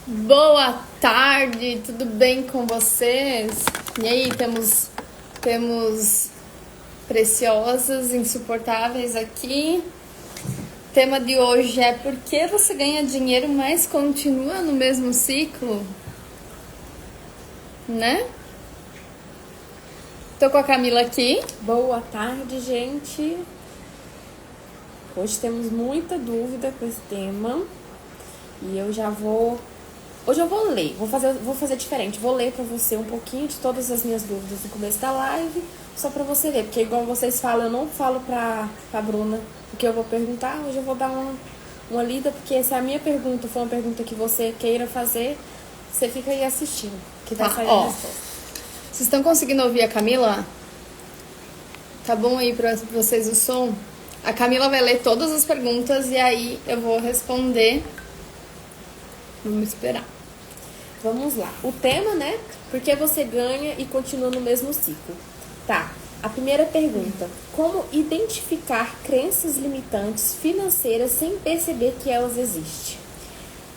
Boa tarde, tudo bem com vocês? E aí, temos preciosas, insuportáveis aqui. O tema de hoje é por que você ganha dinheiro, mas continua no mesmo ciclo? Né? Tô com a Camila aqui. Boa tarde, gente. Hoje temos muita dúvida com esse tema. E hoje eu vou ler, vou fazer diferente. Vou ler pra você um pouquinho de todas as minhas dúvidas no começo da live, só pra você ler. Porque igual vocês falam, eu não falo pra Bruna o que eu vou perguntar. Hoje eu vou dar uma lida, porque se a minha pergunta for uma pergunta que você queira fazer, você fica aí assistindo, que vai sair a resposta. Vocês estão conseguindo ouvir a Camila? Tá bom aí pra vocês o som? A Camila vai ler todas as perguntas e aí eu vou responder. Vamos esperar. Vamos lá. O tema, né? Por que você ganha e continua no mesmo ciclo? Tá. A primeira pergunta. Como identificar crenças limitantes financeiras sem perceber que elas existem?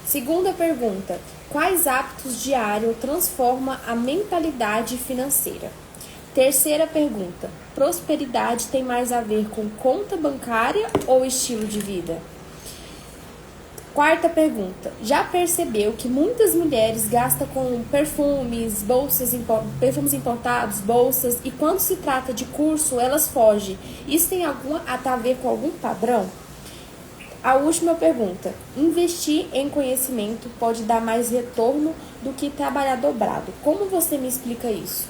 Segunda pergunta. Quais hábitos diários transformam a mentalidade financeira? Terceira pergunta. Prosperidade tem mais a ver com conta bancária ou estilo de vida? Quarta pergunta. Já percebeu que muitas mulheres gastam com perfumes, perfumes importados, bolsas, e quando se trata de curso, elas fogem? Isso tem a ver com algum padrão? A última pergunta. Investir em conhecimento pode dar mais retorno do que trabalhar dobrado. Como você me explica isso?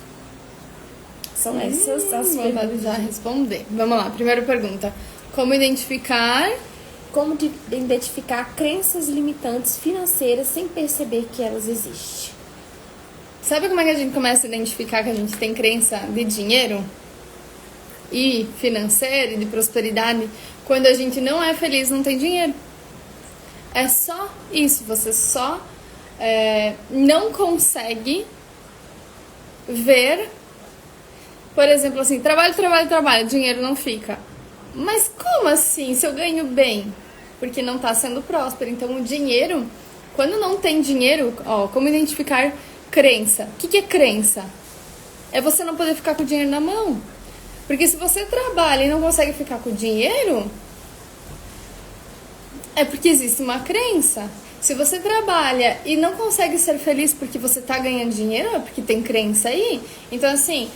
São essas as perguntas. Vou já responder. Vamos lá, primeira pergunta. Como identificar crenças limitantes financeiras sem perceber que elas existem? Sabe como é que a gente começa a identificar que a gente tem crença de dinheiro e financeira e de prosperidade? Quando a gente não é feliz, não tem dinheiro. É só isso, você só não consegue ver, por exemplo, assim, trabalho, dinheiro não fica. Mas como assim, se eu ganho bem? Porque não tá sendo próspero. Então o dinheiro, quando não tem dinheiro, como identificar crença? O que é crença? É você não poder ficar com o dinheiro na mão. Porque se você trabalha e não consegue ficar com o dinheiro, é porque existe uma crença. Se você trabalha e não consegue ser feliz porque você tá ganhando dinheiro, é porque tem crença aí. Então assim,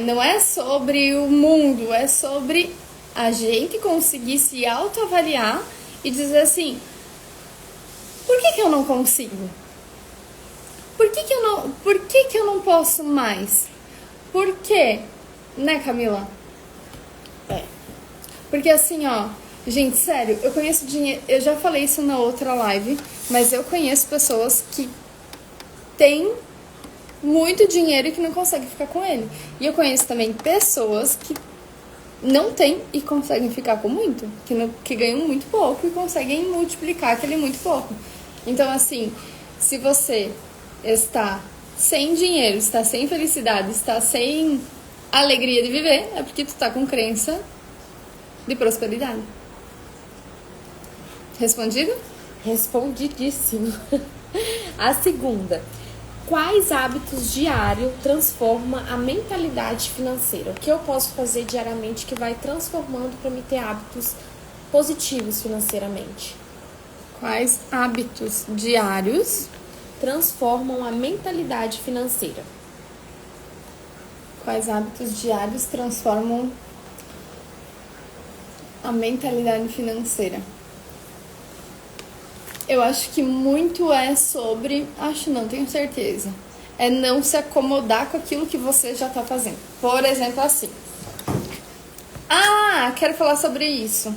não é sobre o mundo, é sobre a gente conseguir se autoavaliar e dizer assim, por que eu não consigo? Por que eu não posso mais? Por quê? Né, Camila? Porque assim, gente, sério, eu conheço dinheiro, eu já falei isso na outra live, mas eu conheço pessoas que têm muito dinheiro e que não conseguem ficar com ele. E eu conheço também pessoas que não tem e conseguem ficar com muito, que ganham muito pouco e conseguem multiplicar aquele muito pouco. Então, assim, se você está sem dinheiro, está sem felicidade, está sem alegria de viver, é porque tu está com crença de prosperidade. Respondido? Respondidíssimo. A segunda. Quais hábitos diários transformam a mentalidade financeira? O que eu posso fazer diariamente que vai transformando para me ter hábitos positivos financeiramente? Quais hábitos diários transformam a mentalidade financeira? Quais hábitos diários transformam a mentalidade financeira? Eu acho que muito é sobre... tenho certeza. É não se acomodar com aquilo que você já tá fazendo. Por exemplo, assim. Quero falar sobre isso.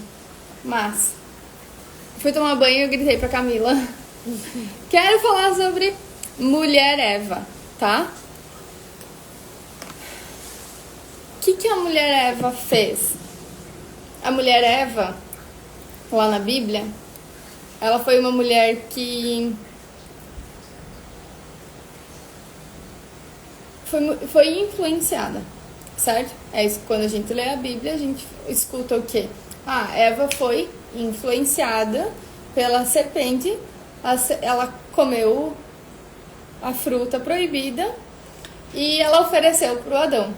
Mas... fui tomar banho e eu gritei pra Camila. Quero falar sobre Mulher Eva, tá? O que a Mulher Eva fez? A Mulher Eva, lá na Bíblia... ela foi uma mulher que foi influenciada, certo? É isso, quando a gente lê a Bíblia, a gente escuta o quê? Eva foi influenciada pela serpente Ela comeu a fruta proibida e ela ofereceu pro Adão.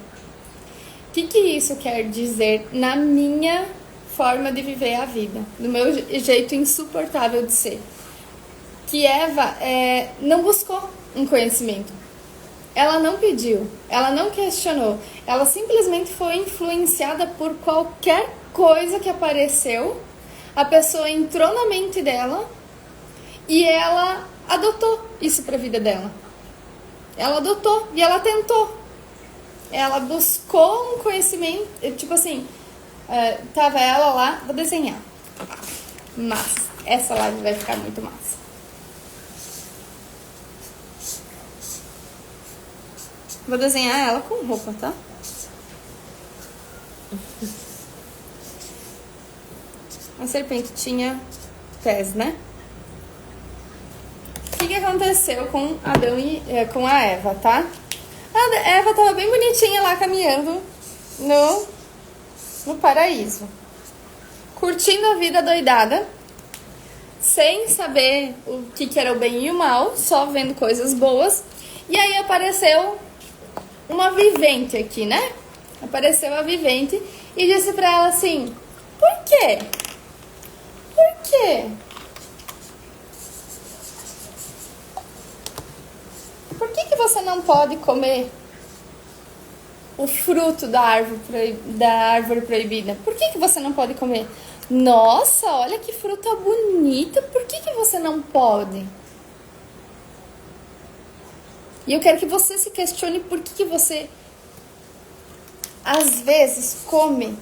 O que isso quer dizer na minha forma de viver a vida, no meu jeito insuportável de ser? Que Eva não buscou um conhecimento. Ela não pediu, ela não questionou, ela simplesmente foi influenciada por qualquer coisa que apareceu, a pessoa entrou na mente dela e ela adotou isso para a vida dela. Ela adotou e ela tentou. Ela buscou um conhecimento, tipo assim, tava ela lá, vou desenhar. Massa, essa live vai ficar muito massa. Vou desenhar ela com roupa, tá? A serpente tinha pés, né? O que aconteceu com Adão e com a Eva, tá? A Eva tava bem bonitinha lá caminhando no paraíso, curtindo a vida doidada, sem saber o que era o bem e o mal, só vendo coisas boas. E aí apareceu uma vivente aqui, né? Apareceu a vivente e disse pra ela assim: por quê? Por quê? Por que você não pode comer o fruto da árvore proibida? Por que você não pode comer? Nossa, olha que fruta bonita. Por que você não pode? E eu quero que você se questione por que você, às vezes, come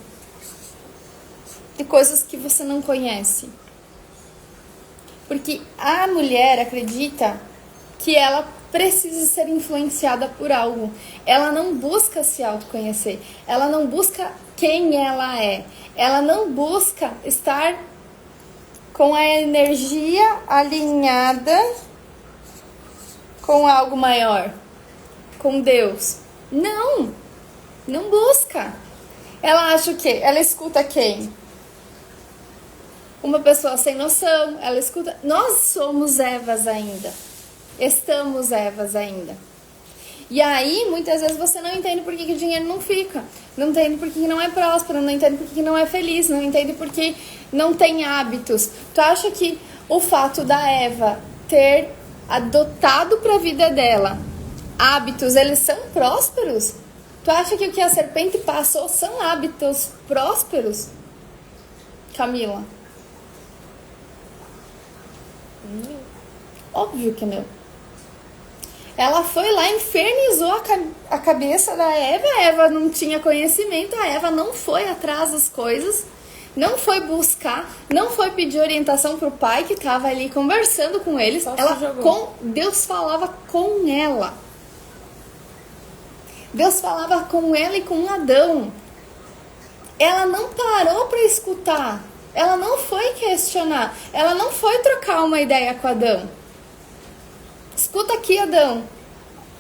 de coisas que você não conhece. Porque a mulher acredita que ela precisa ser influenciada por algo. Ela não busca se autoconhecer. Ela não busca quem ela é. Ela não busca estar com a energia alinhada com algo maior, com Deus. Não busca. Ela acha o quê? Ela escuta quem? Uma pessoa sem noção. Ela escuta. Nós somos Evas ainda. Estamos Evas ainda. E aí, muitas vezes você não entende por que o dinheiro não fica. Não entende por que não é próspero. Não entende por que não é feliz. Não entende por que não tem hábitos. Tu acha que o fato da Eva ter adotado para a vida dela hábitos, eles são prósperos? Tu acha que o que a serpente passou são hábitos prósperos? Camila? Óbvio que não. Ela foi lá, infernizou a cabeça da Eva. A Eva não tinha conhecimento. A Eva não foi atrás das coisas. Não foi buscar. Não foi pedir orientação pro pai que estava ali conversando com eles. Deus falava com ela. Deus falava com ela e com Adão. Ela não parou para escutar. Ela não foi questionar. Ela não foi trocar uma ideia com Adão. Escuta aqui, Adão.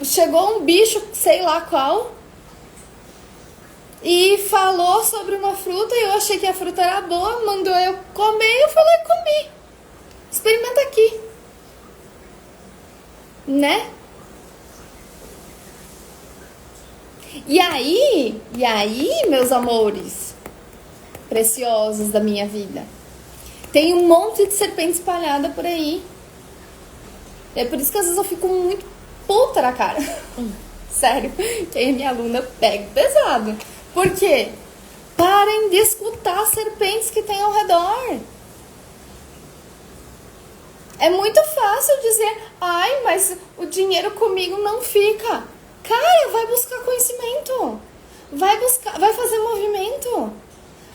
Chegou um bicho, sei lá qual, e falou sobre uma fruta e eu achei que a fruta era boa, mandou eu comer, eu falei, comi. Experimenta aqui. Né? E aí, meus amores preciosos da minha vida, tem um monte de serpente espalhada por aí. É por isso que às vezes eu fico muito puta na cara. Sério, quem é minha aluna pega pesado. Por quê? Parem de escutar as serpentes que tem ao redor. É muito fácil dizer, ai, mas o dinheiro comigo não fica. Cara, vai buscar conhecimento. Vai fazer movimento.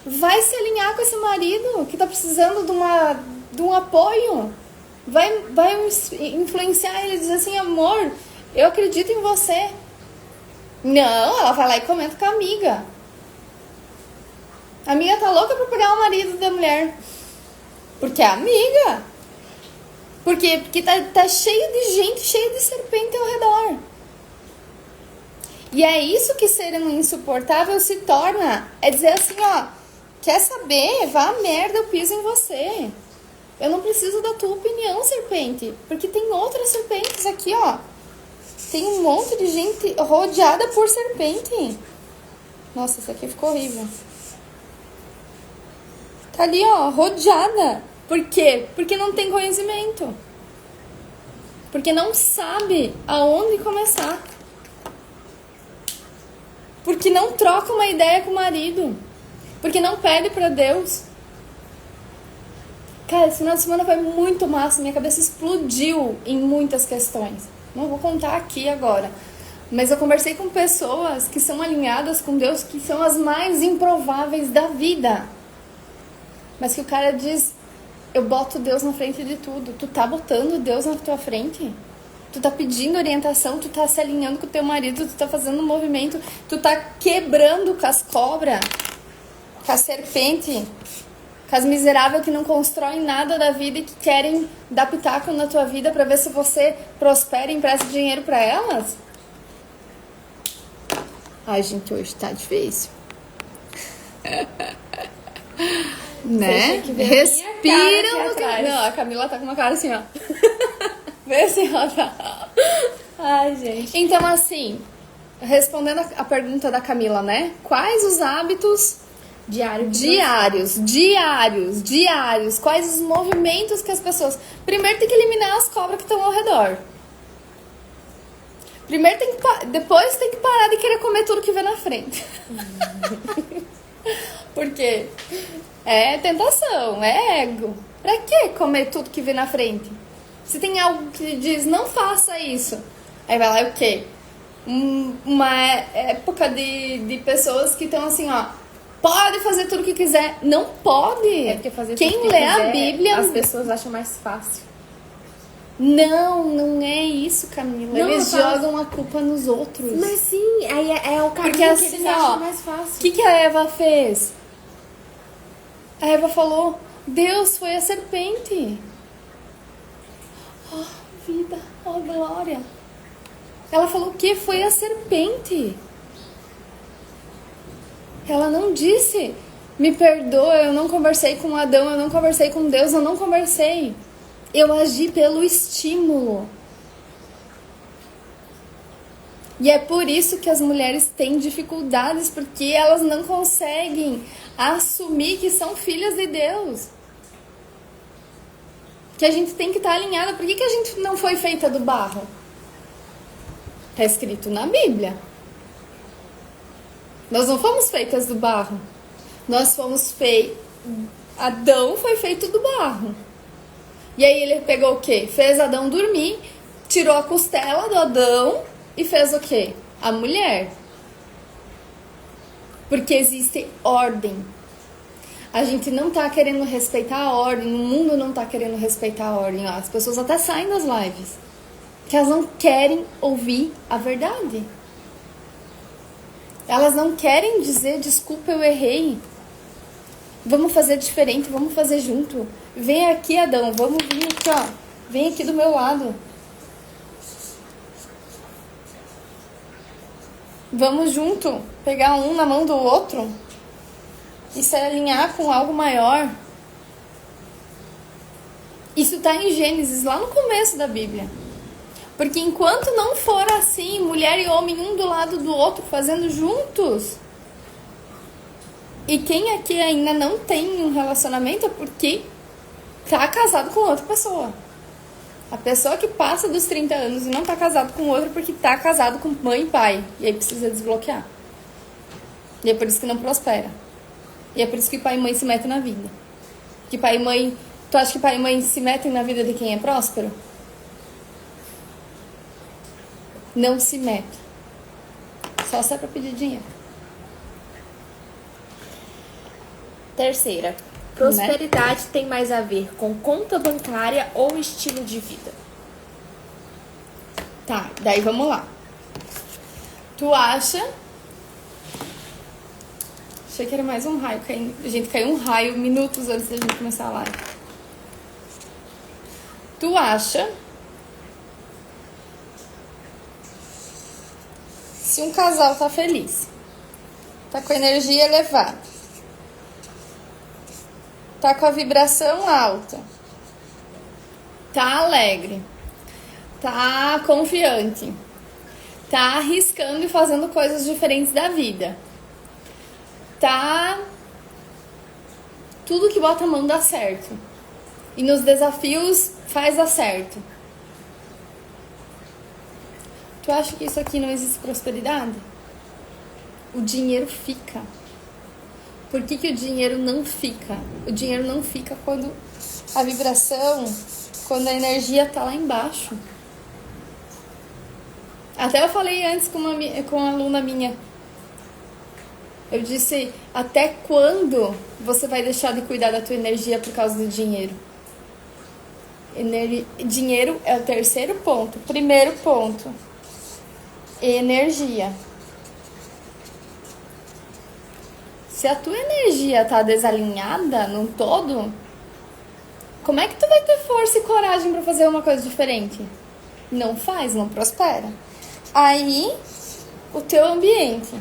Vai se alinhar com esse marido que tá precisando de um apoio. Vai influenciar ele e dizer assim, amor, eu acredito em você. Não, ela vai lá e comenta com a amiga. A amiga tá louca pra pegar o marido da mulher. Porque é amiga. Porque tá cheio de gente, cheio de serpente ao redor. E é isso que ser um insuportável se torna. É dizer assim, ó, quer saber? Vá a merda, eu piso em você. Eu não preciso da tua opinião, serpente. Porque tem outras serpentes aqui, ó. Tem um monte de gente rodeada por serpente. Nossa, isso aqui ficou horrível. Tá ali, ó, rodeada. Por quê? Porque não tem conhecimento. Porque não sabe aonde começar. Porque não troca uma ideia com o marido. Porque não pede pra Deus. Cara, esse final de semana foi muito massa. Minha cabeça explodiu em muitas questões. Não vou contar aqui agora. Mas eu conversei com pessoas que são alinhadas com Deus, que são as mais improváveis da vida. Mas que o cara diz, eu boto Deus na frente de tudo. Tu tá botando Deus na tua frente? Tu tá pedindo orientação, tu tá se alinhando com o teu marido, tu tá fazendo um movimento, tu tá quebrando com as cobras, com a serpente, com as miseráveis que não constroem nada da vida e que querem dar pitaco na tua vida pra ver se você prospera e empresta dinheiro pra elas? Ai, gente, hoje tá difícil. Né? Respira. Não, a Camila tá com uma cara assim, ó. Vê se ela tá. Ai, gente. Então, assim, respondendo a pergunta da Camila, né? Quais os hábitos diários? Quais os movimentos que as pessoas... Primeiro tem que eliminar as cobras que estão ao redor. Depois tem que parar de querer comer tudo que vem na frente. Porque é tentação, é ego. Pra que comer tudo que vem na frente? Se tem algo que diz, não faça isso. Aí vai lá e o quê? Uma época de pessoas que estão assim, ó. Pode fazer tudo que quiser. Não pode. É porque fazer Quem tudo que lê quiser, a Bíblia... as pessoas acham mais fácil. Não é isso, Camila. Não, eles jogam a culpa nos outros. Mas sim, aí é o caminho Porque que assim, eles ó, acham mais fácil. o que a Eva fez? A Eva falou, Deus foi a serpente. Oh, vida, oh, glória. Ela falou o que? Foi a serpente. Ela não disse, me perdoa, eu não conversei com Adão, eu não conversei com Deus, eu não conversei. Eu agi pelo estímulo. E é por isso que as mulheres têm dificuldades, porque elas não conseguem assumir que são filhas de Deus. Que a gente tem que estar alinhada. Por que a gente não foi feita do barro? Está escrito na Bíblia. Nós não fomos feitas do barro. Nós fomos feitos... Adão foi feito do barro. E aí ele pegou o quê? Fez Adão dormir, tirou a costela do Adão e fez o quê? A mulher. Porque existe ordem. A gente não tá querendo respeitar a ordem, o mundo não tá querendo respeitar a ordem. As pessoas até saem das lives, porque elas não querem ouvir a verdade. Elas não querem dizer, desculpa, eu errei. Vamos fazer diferente, vamos fazer junto. Vem aqui, Adão, vamos vir aqui, ó. Vem aqui do meu lado. Vamos junto, pegar um na mão do outro e se alinhar com algo maior. Isso tá em Gênesis, lá no começo da Bíblia. Porque enquanto não for assim, mulher e homem um do lado do outro, fazendo juntos... E quem aqui ainda não tem um relacionamento é porque tá casado com outra pessoa. A pessoa que passa dos 30 anos e não tá casado com outro porque tá casado com mãe e pai. E aí precisa desbloquear. E é por isso que não prospera. E é por isso que pai e mãe se metem na vida. Que pai e mãe... Tu acha que pai e mãe se metem na vida de quem é próspero? Não se mete. Só se é pra pedir dinheiro. Terceira, prosperidade tem mais a ver com conta bancária ou estilo de vida? Tá, daí vamos lá. Tu acha... Achei que era mais um raio caindo. Gente, caiu um raio minutos antes da gente começar a live. Tu acha... Se um casal tá feliz, tá com a energia elevada, tá com a vibração alta, tá alegre, tá confiante, tá arriscando e fazendo coisas diferentes da vida, tá... Tudo que bota a mão dá certo. E nos desafios faz dar certo. Tu acha que isso aqui não existe prosperidade? O dinheiro fica. Por que o dinheiro não fica? O dinheiro não fica quando a vibração, quando a energia tá lá embaixo. Até eu falei antes com uma aluna minha. Eu disse, até quando você vai deixar de cuidar da tua energia por causa do dinheiro? Dinheiro é o terceiro ponto. Primeiro ponto, energia. Se a tua energia tá desalinhada num todo, como é que tu vai ter força e coragem para fazer uma coisa diferente? Não faz, não prospera. Aí, o teu ambiente.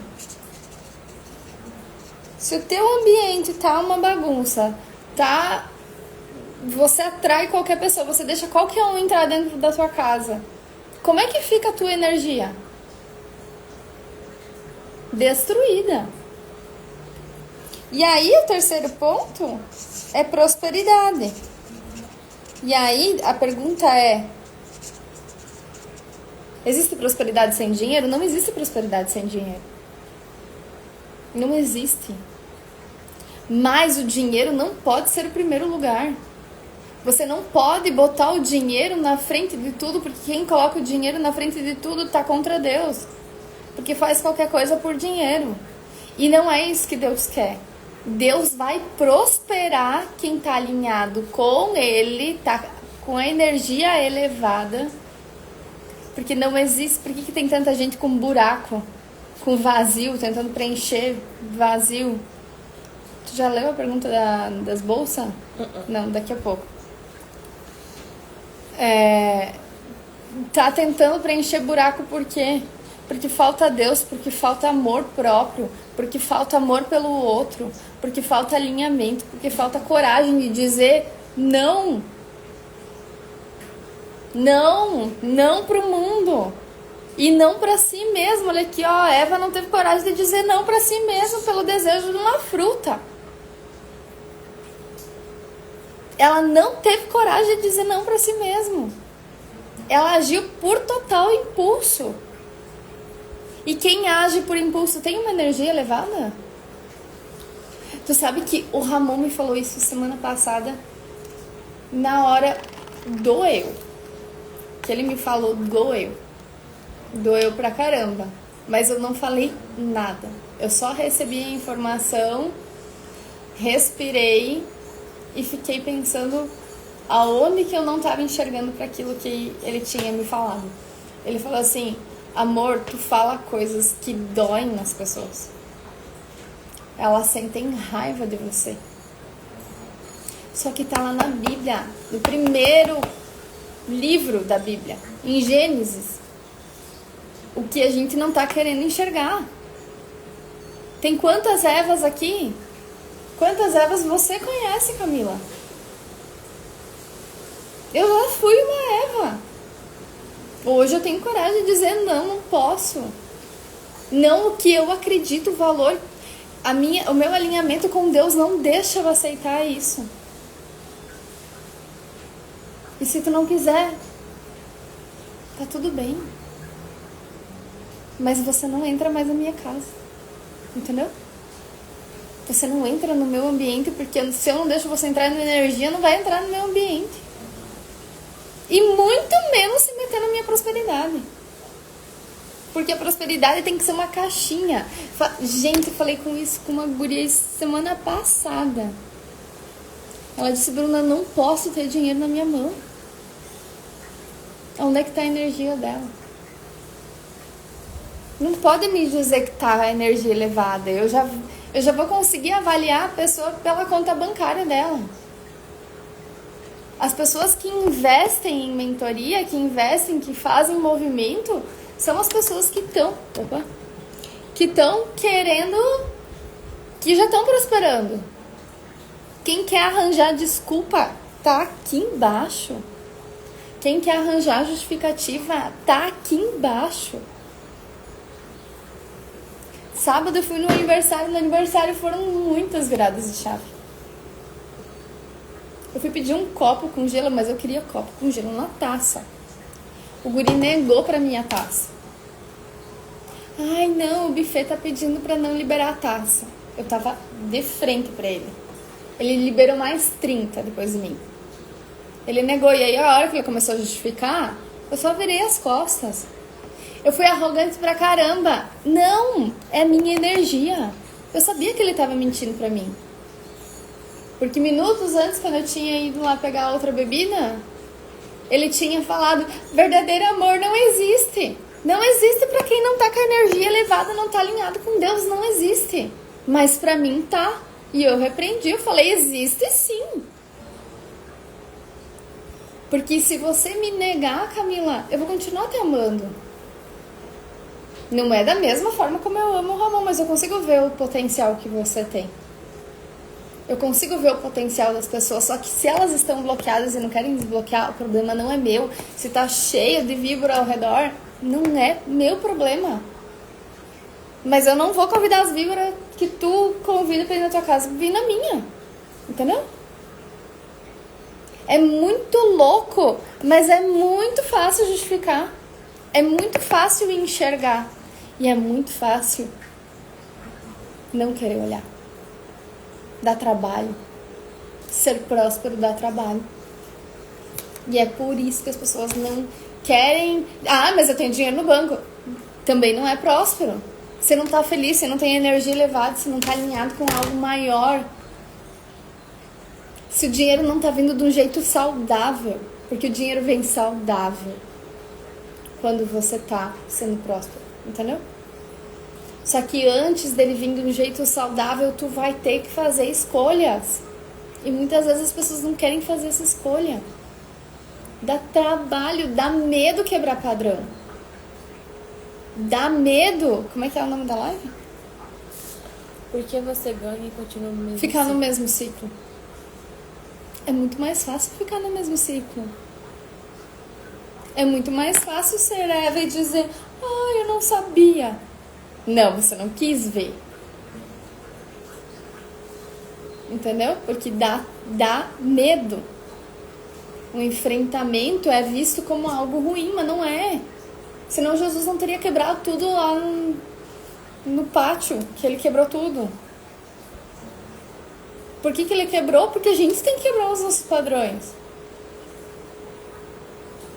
Se o teu ambiente tá uma bagunça, tá... Você atrai qualquer pessoa, você deixa qualquer um entrar dentro da sua casa. Como é que fica a tua energia? Destruída. E aí, o terceiro ponto é prosperidade. E aí, a pergunta é... Existe prosperidade sem dinheiro? Não existe prosperidade sem dinheiro. Não existe. Mas o dinheiro não pode ser o primeiro lugar. Você não pode botar o dinheiro na frente de tudo, porque quem coloca o dinheiro na frente de tudo tá contra Deus. Porque faz qualquer coisa por dinheiro. E não é isso que Deus quer. Deus vai prosperar quem tá alinhado com Ele, tá com a energia elevada. Porque não existe... Por que tem tanta gente com buraco, com vazio, tentando preencher vazio? Tu já leu a pergunta das bolsas? Não, daqui a pouco. Tá tentando preencher buraco por quê? Porque falta Deus, porque falta amor próprio, porque falta amor pelo outro, porque falta alinhamento, porque falta coragem de dizer não. Não pro mundo. E não pra si mesmo. Olha aqui, ó, Eva não teve coragem de dizer não pra si mesmo pelo desejo de uma fruta. Ela não teve coragem de dizer não pra si mesmo. Ela agiu por total impulso. E quem age por impulso tem uma energia elevada? Tu sabe que o Ramon me falou isso semana passada. Na hora doeu. Que ele me falou doeu. Doeu pra caramba. Mas eu não falei nada. Eu só recebi a informação, respirei e fiquei pensando aonde que eu não estava enxergando para aquilo que ele tinha me falado. Ele falou assim: amor, tu fala coisas que doem nas pessoas. Elas sentem raiva de você. Só que tá lá na Bíblia, no primeiro livro da Bíblia, em Gênesis. O que a gente não tá querendo enxergar. Tem quantas Evas aqui? Quantas Evas você conhece, Camila? Eu já fui uma Eva. Hoje eu tenho coragem de dizer não posso. Não o que eu acredito, o valor. O meu alinhamento com Deus não deixa eu aceitar isso. E se tu não quiser, tá tudo bem. Mas você não entra mais na minha casa. Entendeu? Você não entra no meu ambiente, porque se eu não deixo você entrar na energia, não vai entrar no meu ambiente. E muito menos se meter na minha prosperidade. Porque a prosperidade tem que ser uma caixinha. Gente, eu falei com isso com uma guria semana passada. Ela disse: Bruna, não posso ter dinheiro na minha mão. Onde é que tá a energia dela? Não pode me dizer que tá a energia elevada. Eu já vou conseguir avaliar a pessoa pela conta bancária dela. As pessoas que investem em mentoria, que investem, que fazem movimento, são as pessoas que estão querendo, que já estão prosperando. Quem quer arranjar desculpa tá aqui embaixo. Quem quer arranjar justificativa tá aqui embaixo. Sábado eu fui no aniversário foram muitas viradas de chave. Eu fui pedir um copo com gelo, mas eu queria copo com gelo na taça. O guri negou pra mim a taça. Ai não, o buffet tá pedindo pra não liberar a taça. Eu tava de frente pra ele. Ele liberou mais 30 depois de mim. Ele negou, e aí a hora que ele começou a justificar, eu só virei as costas. Eu fui arrogante pra caramba. Não, é minha energia. Eu sabia que ele tava mentindo pra mim. Porque minutos antes, quando eu tinha ido lá pegar outra bebida, ele tinha falado, verdadeiro amor não existe. Não existe pra quem não tá com a energia elevada, não tá alinhado com Deus, não existe. Mas pra mim tá. E eu repreendi, eu falei, existe sim. Porque se você me negar, Camila, eu vou continuar te amando. Não é da mesma forma como eu amo o Ramon, mas eu consigo ver o potencial que você tem. Eu consigo ver o potencial das pessoas, só que se elas estão bloqueadas e não querem desbloquear, o problema não é meu. Se tá cheio de víbora ao redor, não é meu problema. Mas eu não vou convidar as víboras que tu convida pra ir na tua casa vir na minha. Entendeu? É muito louco, mas é muito fácil justificar. É muito fácil enxergar. E é muito fácil não querer olhar. Dá trabalho. Ser próspero dá trabalho. E é por isso que as pessoas não querem... Ah, mas eu tenho dinheiro no banco. Também não é próspero. Você não tá feliz, você não tem energia elevada, você não tá alinhado com algo maior. Se o dinheiro não tá vindo de um jeito saudável, porque o dinheiro vem saudável quando você tá sendo próspero, entendeu? Só que antes dele vir de um jeito saudável, tu vai ter que fazer escolhas. E muitas vezes as pessoas não querem fazer essa escolha. Dá trabalho, dá medo quebrar padrão. Dá medo. Como é que é o nome da live? Porque você ganha e continua no mesmo Ficar ciclo. no mesmo ciclo. É muito mais fácil ficar no mesmo ciclo. É muito mais fácil ser Eva e dizer, eu não sabia. Não, você não quis ver. Entendeu? Porque dá medo. O enfrentamento é visto como algo ruim, mas não é. Senão Jesus não teria quebrado tudo lá no pátio, que ele quebrou tudo. Por que ele quebrou? Porque a gente tem que quebrar os nossos padrões.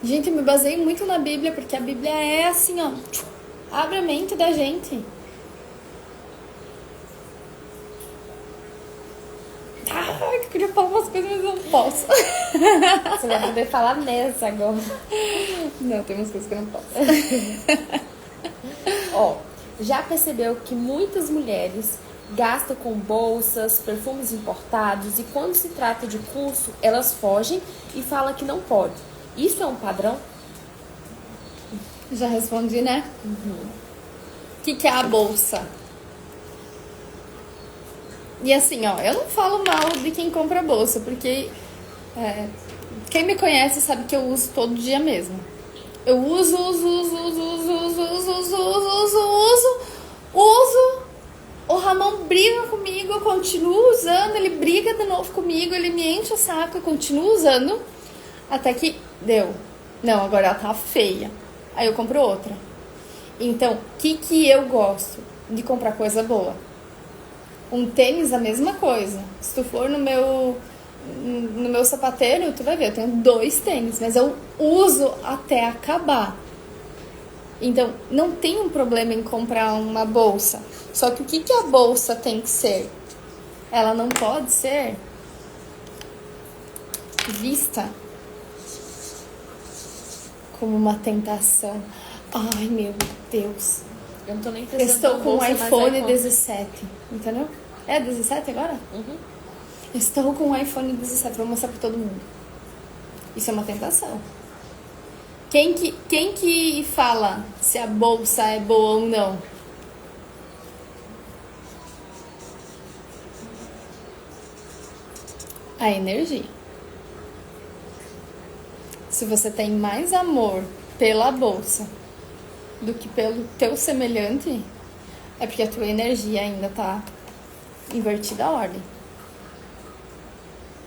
Gente, eu me baseio muito na Bíblia, porque a Bíblia é assim, ó, abre a mente da gente. Eu queria falar umas coisas, mas eu não posso. Você vai poder falar nessa agora. Não, tem umas coisas que eu não posso. Ó, já percebeu que muitas mulheres gastam com bolsas, perfumes importados e quando se trata de curso, elas fogem e falam que não pode. Isso é um padrão? Já respondi, né? O que é a bolsa? E assim, ó, eu não falo mal de quem compra bolsa, porque quem me conhece sabe que eu uso todo dia mesmo. Eu uso. O Ramon briga comigo, eu continuo usando, ele briga de novo comigo, ele me enche o saco, eu continuo usando, até que deu. Não, agora ela tá feia. Aí eu compro outra. Então, o que eu gosto? De comprar coisa boa. Um tênis, a mesma coisa. Se tu for no meu sapateiro, tu vai ver, eu tenho 2 tênis, mas eu uso até acabar. Então, não tem um problema em comprar uma bolsa. Só que o que a bolsa tem que ser? Ela não pode ser vista como uma tentação. Ai, meu Deus. Eu não tô nem precisando. Estou com um bolsa, iPhone 17, entendeu? É 17 agora? Uhum. Estou com um iPhone 17, vou mostrar pra todo mundo. Isso é uma tentação. Quem que fala se a bolsa é boa ou não? A energia. Se você tem mais amor pela bolsa do que pelo teu semelhante, é porque a tua energia ainda tá invertida a ordem.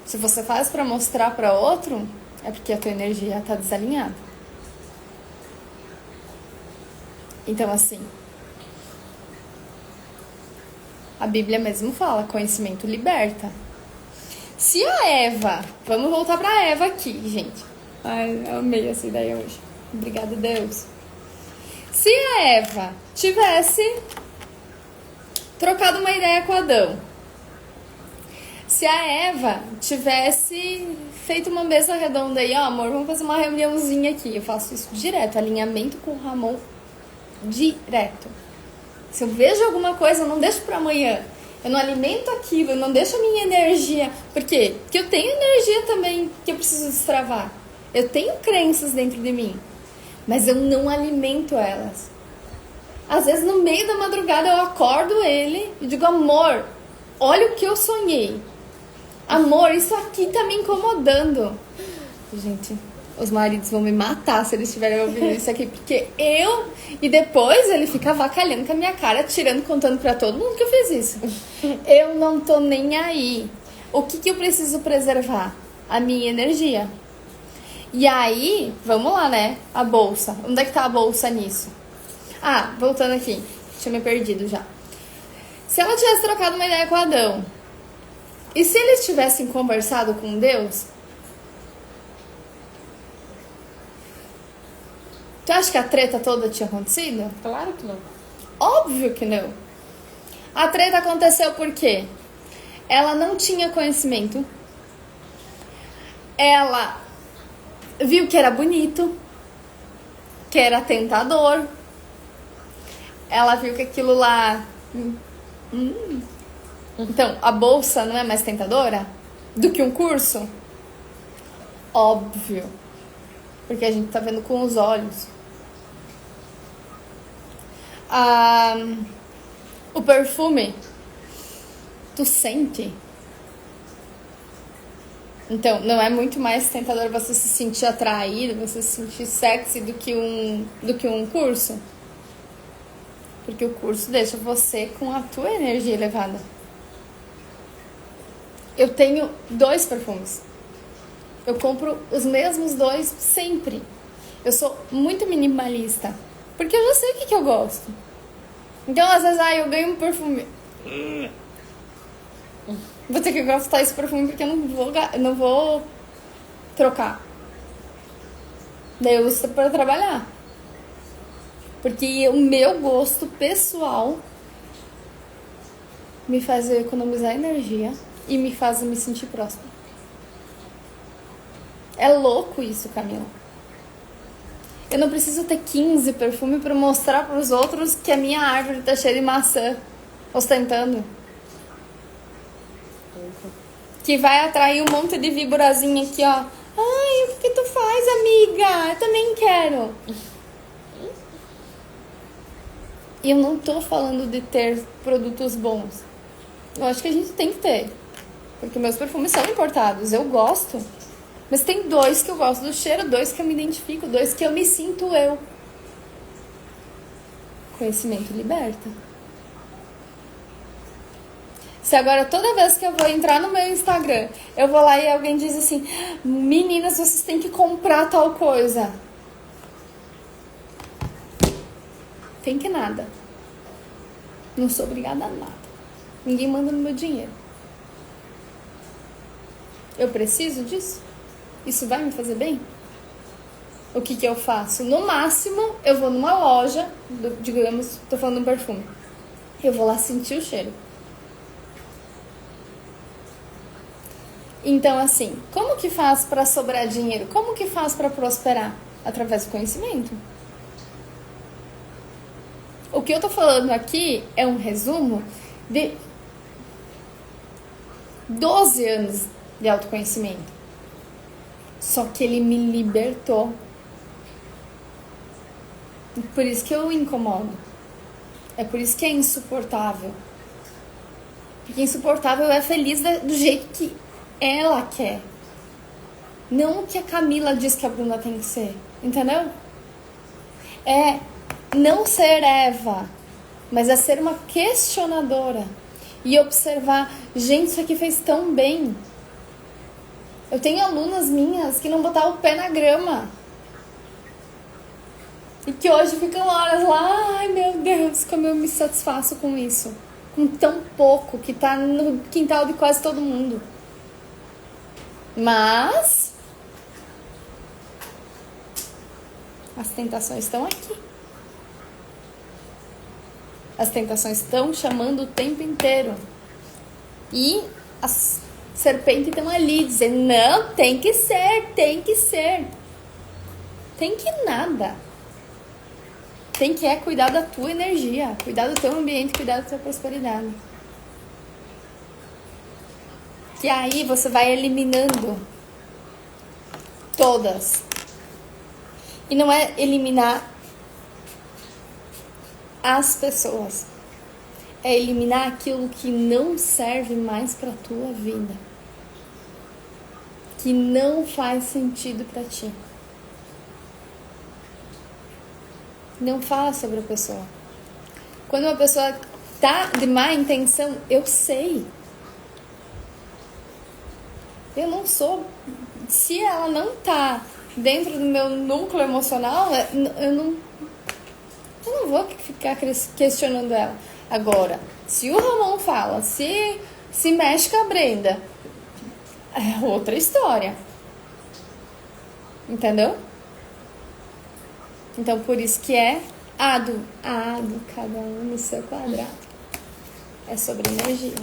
Se você faz pra mostrar pra outro, é porque a tua energia tá desalinhada. Então, assim, a Bíblia mesmo fala, conhecimento liberta. Se a Eva, vamos voltar pra Eva aqui, gente. Ai, eu amei essa ideia hoje. Obrigada, Deus. Se a Eva tivesse trocado uma ideia com Adão, se a Eva tivesse feito uma mesa redonda aí, ó, amor, vamos fazer uma reuniãozinha aqui. Eu faço isso direto, alinhamento com o Ramon direto. Se eu vejo alguma coisa, eu não deixo pra amanhã. Eu não alimento aquilo, eu não deixo a minha energia. Por quê? Porque eu tenho energia também que eu preciso destravar. Eu tenho crenças dentro de mim, mas eu não alimento elas. Às vezes no meio da madrugada eu acordo ele e digo, amor, olha o que eu sonhei. Amor, isso aqui tá me incomodando. Gente, os maridos vão me matar se eles estiverem ouvindo isso aqui, porque eu... E depois ele fica avacalhando com a minha cara, tirando, contando pra todo mundo que eu fiz isso. Eu não tô nem aí. O que eu preciso preservar? A minha energia. E aí, vamos lá, né? A bolsa. Onde é que tá a bolsa nisso? Ah, voltando aqui. Tinha me perdido já. Se ela tivesse trocado uma ideia com Adão, e se eles tivessem conversado com Deus, tu acha que a treta toda tinha acontecido? Claro que não. Óbvio que não. A treta aconteceu por quê? Ela não tinha conhecimento. Ela viu que era bonito, que era tentador. Ela viu que aquilo lá... Então, a bolsa não é mais tentadora do que um curso? Óbvio. Porque a gente tá vendo com os olhos. O perfume, tu sente. Então, não é muito mais tentador você se sentir atraído, você se sentir sexy do que um curso? Porque o curso deixa você com a tua energia elevada. Eu tenho 2 perfumes. Eu compro os mesmos 2 sempre. Eu sou muito minimalista. Porque eu já sei o que eu gosto. Então, às vezes, eu ganho um perfume. Vou ter que gastar esse perfume porque eu não vou trocar. Daí eu uso para trabalhar. Porque o meu gosto pessoal me faz eu economizar energia e me faz eu me sentir próspera. É louco isso, Camila. Eu não preciso ter 15 perfumes para mostrar para os outros que a minha árvore tá cheia de maçã, ostentando. Que vai atrair um monte de víborazinha aqui, ó. Ai, o que tu faz, amiga? Eu também quero. E eu não tô falando de ter produtos bons. Eu acho que a gente tem que ter. Porque meus perfumes são importados, eu gosto. Mas tem 2 que eu gosto do cheiro, 2 que eu me identifico, 2 que eu me sinto eu. Conhecimento liberta. Se agora toda vez que eu vou entrar no meu Instagram, eu vou lá e alguém diz assim, meninas, vocês têm que comprar tal coisa. Tem que nada. Não sou obrigada a nada. Ninguém manda no meu dinheiro. Eu preciso disso? Isso vai me fazer bem? O que eu faço? No máximo, eu vou numa loja, digamos, tô falando de um perfume. Eu vou lá sentir o cheiro. Então, assim, como que faz para sobrar dinheiro? Como que faz para prosperar? Através do conhecimento. O que eu tô falando aqui é um resumo de 12 anos de autoconhecimento. Só que ele me libertou. Por isso que eu incomodo. É por isso que é insuportável. Porque insuportável é feliz do jeito que ela quer. Não o que a Camila diz que a Bruna tem que ser. Entendeu? É não ser Eva, mas é ser uma questionadora. E observar, gente, isso aqui fez tão bem. Eu tenho alunas minhas que não botavam o pé na grama. E que hoje ficam horas lá, ai meu Deus, como eu me satisfaço com isso. Com tão pouco que tá no quintal de quase todo mundo. Mas as tentações estão aqui. As tentações estão chamando o tempo inteiro. E as serpentes estão ali dizendo, não, tem que ser, tem que ser. Tem que nada. Tem que cuidar da tua energia, cuidar do teu ambiente, cuidar da tua prosperidade. Que aí você vai eliminando todas. E não é eliminar as pessoas. É eliminar aquilo que não serve mais pra tua vida. Que não faz sentido pra ti. Não fala sobre a pessoa. Quando uma pessoa tá de má intenção, eu sei. Eu não sou... Se ela não tá dentro do meu núcleo emocional, eu não vou ficar questionando ela. Agora, se o Ramon fala, se mexe com a Brenda, é outra história. Entendeu? Então, por isso que é ado, cada um no seu quadrado. É sobre energia.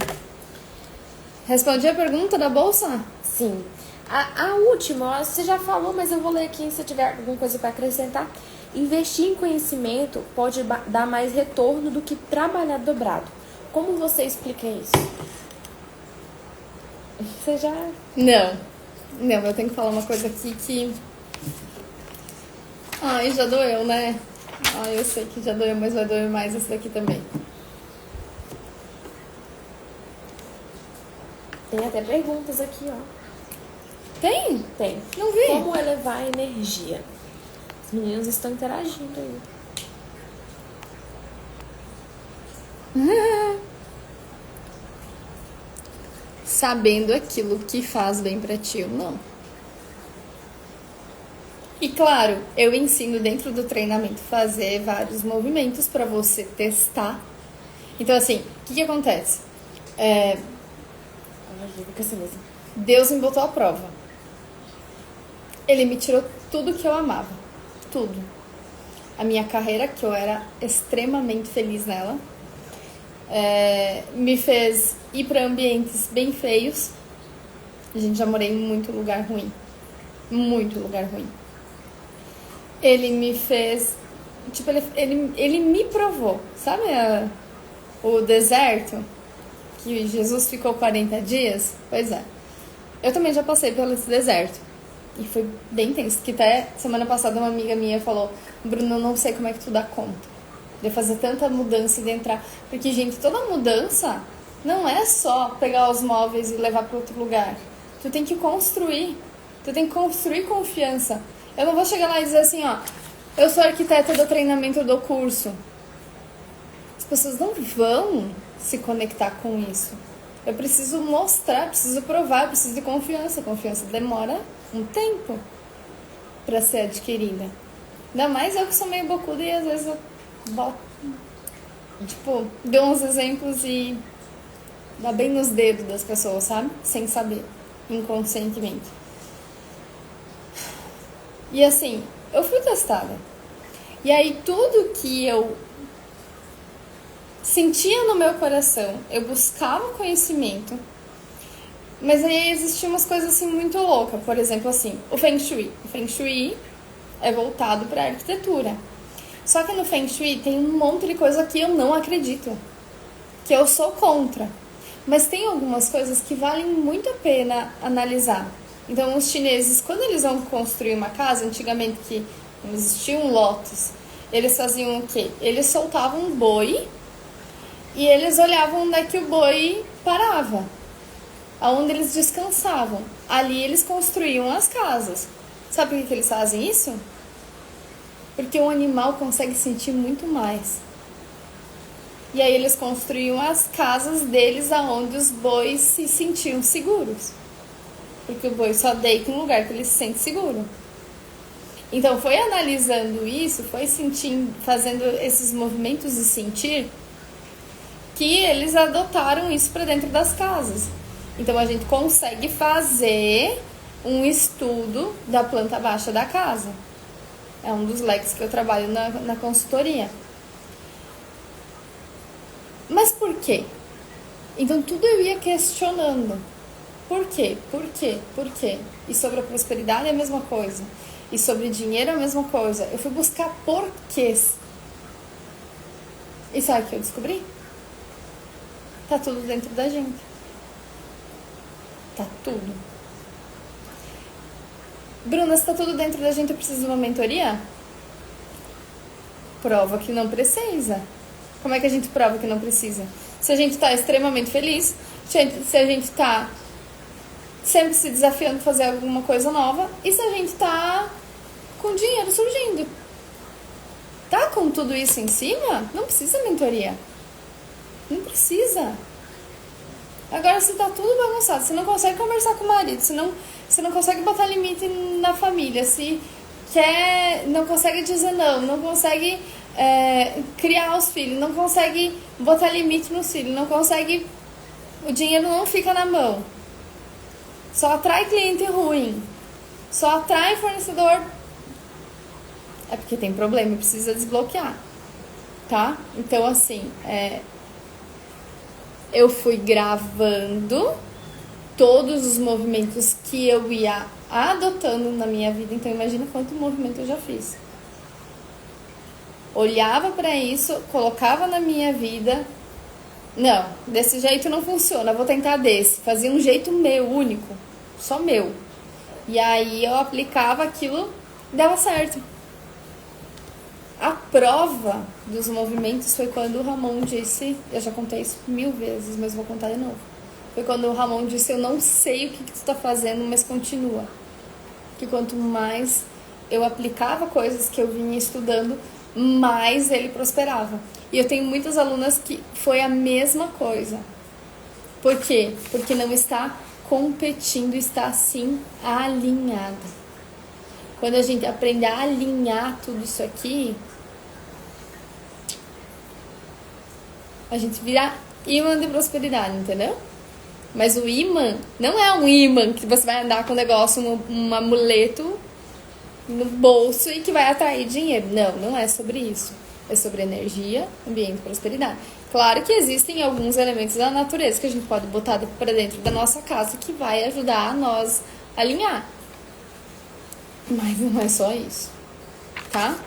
Respondi a pergunta da bolsa? Sim. A última, você já falou, mas eu vou ler aqui se tiver alguma coisa para acrescentar. Investir em conhecimento pode dar mais retorno do que trabalhar dobrado. Como você explica isso? Você já... Não, eu tenho que falar uma coisa aqui que... Ai, já doeu, né? Ai, eu sei que já doeu, mas vai doer mais esse daqui também. Tem até perguntas aqui, ó. Tem? Tem. Não vi. Como elevar a energia? Os meninos estão interagindo aí. Sabendo aquilo que faz bem pra ti ou não. E claro, eu ensino dentro do treinamento fazer vários movimentos pra você testar. Então assim, o que acontece? Deus me botou à prova. Ele me tirou tudo que eu amava. Tudo. A minha carreira, que eu era extremamente feliz nela. Me fez ir pra ambientes bem feios. A gente já morei em muito lugar ruim. Muito lugar ruim. Ele me fez... Tipo, ele me provou. Sabe o deserto? Que Jesus ficou 40 dias? Pois é. Eu também já passei pelo esse deserto. E foi bem tenso. Que até semana passada uma amiga minha falou, Bruno, eu não sei como é que tu dá conta de fazer tanta mudança e de entrar. Porque, gente, toda mudança não é só pegar os móveis e levar para outro lugar. Tu tem que construir. Tu tem que construir confiança. Eu não vou chegar lá e dizer assim, ó, eu sou arquiteta do treinamento do curso. As pessoas não vão se conectar com isso. Eu preciso mostrar, preciso provar, preciso de confiança. Confiança demora um tempo para ser adquirida. Ainda mais eu que sou meio bocuda e às vezes eu boto, tipo, dou uns exemplos e dá bem nos dedos das pessoas, sabe? Sem saber, inconscientemente. E assim, eu fui testada. E aí tudo que eu sentia no meu coração, eu buscava conhecimento, mas aí existiam umas coisas assim muito loucas. Por exemplo, assim, o Feng Shui. O Feng Shui é voltado para arquitetura. Só que no Feng Shui tem um monte de coisa que eu não acredito, que eu sou contra. Mas tem algumas coisas que valem muito a pena analisar. Então, os chineses, quando eles vão construir uma casa, antigamente que não existiam lotes, eles faziam o quê? Eles soltavam um boi e eles olhavam onde é que o boi parava. aonde eles descansavam. Ali eles construíam as casas. Sabe por que eles fazem isso? Porque o animal consegue sentir muito mais. E aí eles construíam as casas deles aonde os bois se sentiam seguros. Porque o boi só deita em um lugar que ele se sente seguro. Então foi analisando isso, foi sentindo, fazendo esses movimentos de sentir, que eles adotaram isso para dentro das casas. Então a gente consegue fazer um estudo da planta baixa da casa. É um dos leques que eu trabalho na consultoria. Mas por quê? Então tudo eu ia questionando. Por quê? Por quê? Por quê? E sobre a prosperidade é a mesma coisa. E sobre dinheiro é a mesma coisa. Eu fui buscar porquês. E sabe o que eu descobri? Tá tudo dentro da gente. Tá tudo. Bruna, se tá tudo dentro da gente, eu preciso de uma mentoria? Prova que não precisa. Como é que a gente prova que não precisa? Se a gente tá extremamente feliz, se a gente tá sempre se desafiando a fazer alguma coisa nova, e se a gente tá com dinheiro surgindo. Tá com tudo isso em cima? Não precisa mentoria. Não precisa. Agora, se tá tudo bagunçado, você não consegue conversar com o marido, você não consegue botar limite na família, se não consegue dizer não consegue criar os filhos, não consegue botar limite nos filhos, não consegue, o dinheiro não fica na mão, só atrai cliente ruim, só atrai fornecedor, é porque tem problema, precisa desbloquear, tá? Então, assim, eu fui gravando todos os movimentos que eu ia adotando na minha vida. Então imagina quanto movimento eu já fiz. Olhava para isso, colocava na minha vida. Não, desse jeito não funciona, vou tentar desse. Fazia um jeito meu, único, só meu. E aí eu aplicava aquilo, dava certo. A prova dos movimentos foi quando o Ramon disse, eu já contei isso 1000 vezes, mas vou contar de novo. Foi quando o Ramon disse, eu não sei o que tu tá fazendo, mas continua. Que quanto mais eu aplicava coisas que eu vinha estudando, mais ele prosperava. E eu tenho muitas alunas que foi a mesma coisa. Por quê? Porque não está competindo, está sim alinhada. Quando a gente aprende a alinhar tudo isso aqui, a gente vira imã de prosperidade, entendeu? Mas o imã não é um imã que você vai andar com um negócio, um amuleto no bolso e que vai atrair dinheiro. Não, não é sobre isso. É sobre energia, ambiente e prosperidade. Claro que existem alguns elementos da natureza que a gente pode botar para dentro da nossa casa que vai ajudar a nós a alinhar. Mas não é só isso, tá?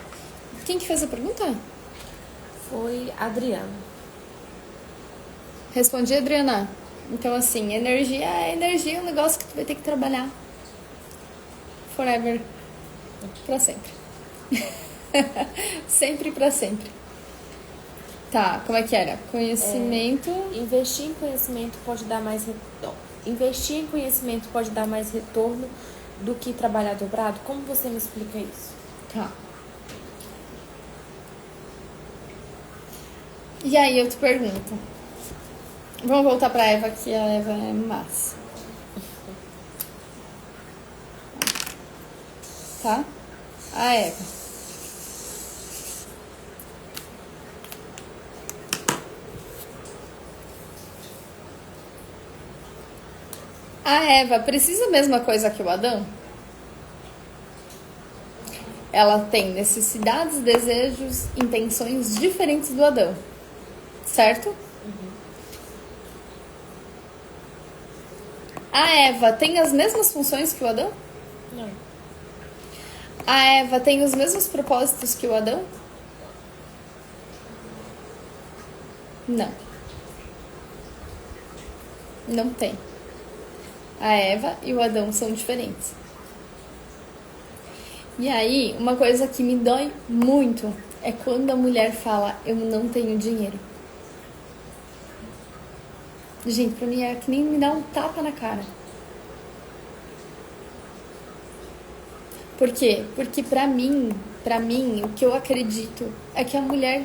Quem que fez a pergunta? Foi a Adriana. Respondi, Adriana. Então, assim, energia é um negócio que tu vai ter que trabalhar. Forever. Pra sempre. Sempre pra sempre. Tá, como é que era? Conhecimento... Investir em conhecimento pode dar mais Investir em conhecimento pode dar mais retorno do que trabalhar dobrado? Como você me explica isso? Tá. E aí eu te pergunto. Vamos voltar pra Eva, que a Eva é massa. Tá? A Eva. A Eva precisa a mesma coisa que o Adão? Ela tem necessidades, desejos, intenções diferentes do Adão. Certo? A Eva tem as mesmas funções que o Adão? Não. A Eva tem os mesmos propósitos que o Adão? Não. Não tem. A Eva e o Adão são diferentes. E aí, uma coisa que me dói muito é quando a mulher fala, eu não tenho dinheiro. Gente, pra mim é que nem me dar um tapa na cara. Por quê? Porque pra mim, o que eu acredito é que a mulher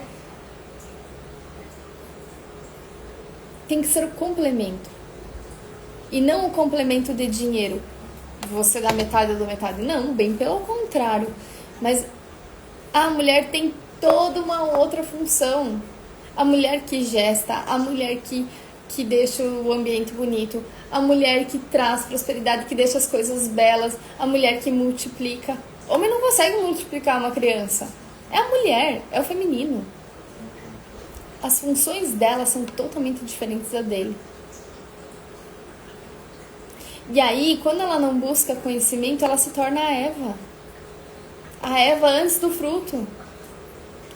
tem que ser o complemento. E não o complemento de dinheiro. Você dá metade, eu dou metade. Não, bem pelo contrário. Mas a mulher tem toda uma outra função. A mulher que gesta, a mulher que deixa o ambiente bonito, a mulher que traz prosperidade, que deixa as coisas belas, a mulher que multiplica. Homem não consegue multiplicar uma criança. É a mulher, é o feminino. As funções dela são totalmente diferentes da dele. E aí, quando ela não busca conhecimento, ela se torna a Eva. A Eva antes do fruto,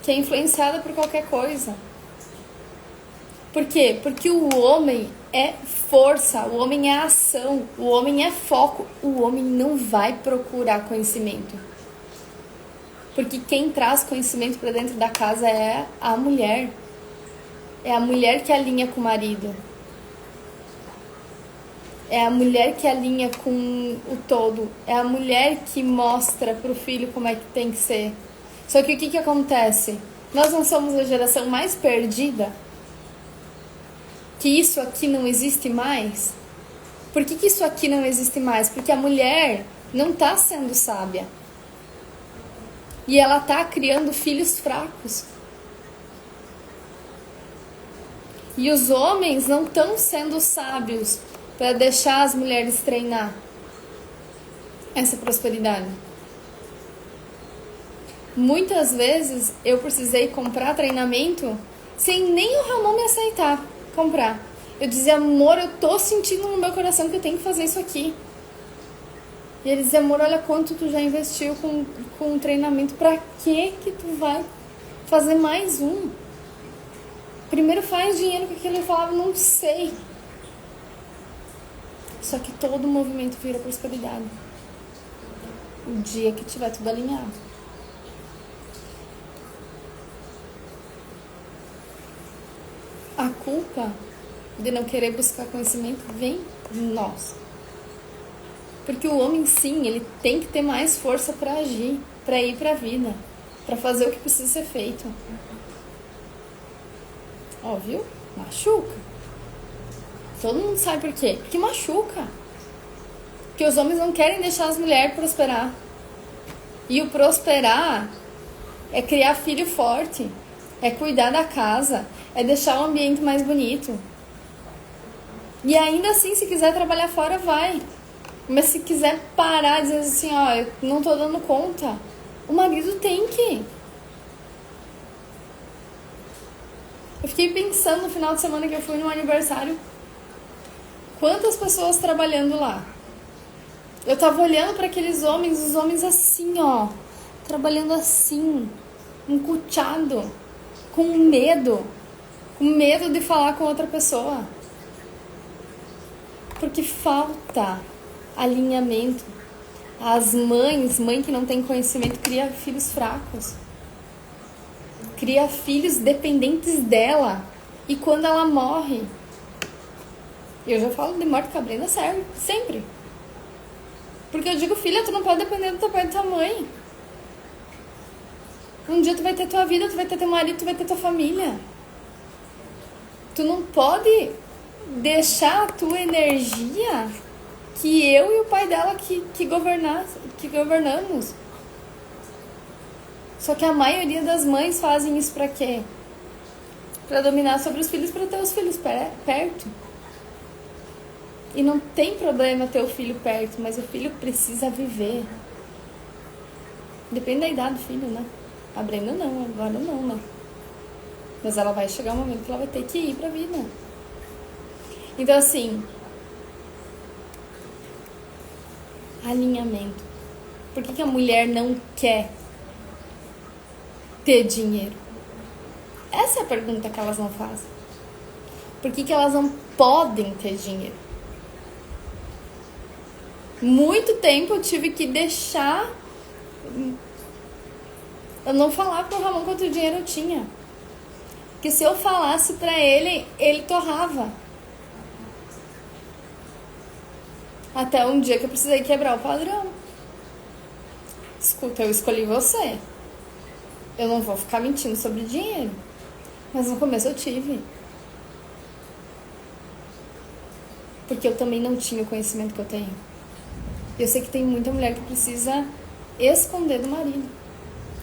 que é influenciada por qualquer coisa. Por quê? Porque o homem é força, o homem é ação, o homem é foco. O homem não vai procurar conhecimento. Porque quem traz conhecimento para dentro da casa é a mulher. É a mulher que alinha com o marido. É a mulher que alinha com o todo. É a mulher que mostra pro filho como é que tem que ser. Só que o que acontece? Nós não somos a geração mais perdida? Que isso aqui não existe mais? Por que isso aqui não existe mais? Porque a mulher não está sendo sábia. E ela está criando filhos fracos. E os homens não estão sendo sábios para deixar as mulheres treinar essa prosperidade. Muitas vezes eu precisei comprar treinamento sem nem o Ramon me aceitar comprar. Eu dizia, amor, eu tô sentindo no meu coração que eu tenho que fazer isso aqui. E ele dizia, amor, olha quanto tu já investiu com um treinamento. Pra que tu vai fazer mais um? Primeiro faz dinheiro com aquilo. Eu falava, não sei. Só que todo movimento vira prosperidade. O dia que tiver tudo alinhado. A culpa de não querer buscar conhecimento vem de nós. Porque o homem, sim, ele tem que ter mais força para agir, para ir para a vida, para fazer o que precisa ser feito. Ó, viu? Machuca. Todo mundo sabe por quê? Porque machuca. Porque os homens não querem deixar as mulheres prosperar. E o prosperar é criar filho forte, é cuidar da casa, é deixar o ambiente mais bonito. E ainda assim, se quiser trabalhar fora, vai. Mas se quiser parar, dizer assim, ó, eu não tô dando conta, o marido tem que. Eu fiquei pensando no final de semana que eu fui no aniversário, quantas pessoas trabalhando lá. Eu tava olhando para aqueles homens, os homens assim, ó, trabalhando assim, encuteado, com medo de falar com outra pessoa. Porque falta alinhamento. As mãe que não tem conhecimento, cria filhos fracos. Cria filhos dependentes dela. E quando ela morre, eu já falo de morte cabrina, serve, sempre. Porque eu digo, filha, tu não pode depender do teu pai e da tua mãe. Um dia tu vai ter tua vida, tu vai ter teu marido, tu vai ter tua família. Tu não pode deixar a tua energia que eu e o pai dela que governamos. Só que a maioria das mães fazem isso pra quê? Pra dominar sobre os filhos, pra ter os filhos perto. E não tem problema ter o filho perto, mas o filho precisa viver. Depende da idade do filho, né? A Brenda não, agora não, né? Mas ela vai chegar um momento que ela vai ter que ir pra vida. Então, assim, alinhamento. Por que a mulher não quer ter dinheiro? Essa é a pergunta que elas não fazem. Por que elas não podem ter dinheiro? Muito tempo eu tive que deixar eu não falar pro Ramon quanto dinheiro eu tinha. Porque se eu falasse pra ele, ele torrava. Até um dia que eu precisei quebrar o padrão. Escuta, eu escolhi você. Eu não vou ficar mentindo sobre dinheiro. Mas no começo eu tive. Porque eu também não tinha o conhecimento que eu tenho. Eu sei que tem muita mulher que precisa esconder do marido.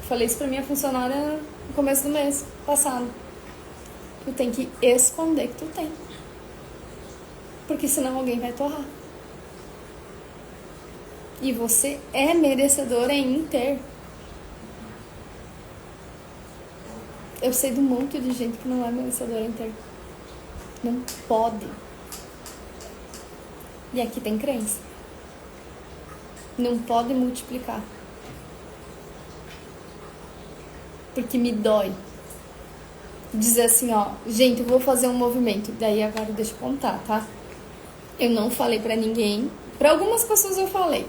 Falei isso pra minha funcionária no começo do mês passado. Tu tem que esconder que tu tem. Porque senão alguém vai torrar. E você é merecedora em ter. Eu sei de um monte de gente que não é merecedora em ter. Não pode. E aqui tem crença. Não pode multiplicar. Porque me dói. Dizer assim, ó, gente, eu vou fazer um movimento. Daí agora deixa eu contar, tá? Eu não falei pra ninguém. Pra algumas pessoas eu falei.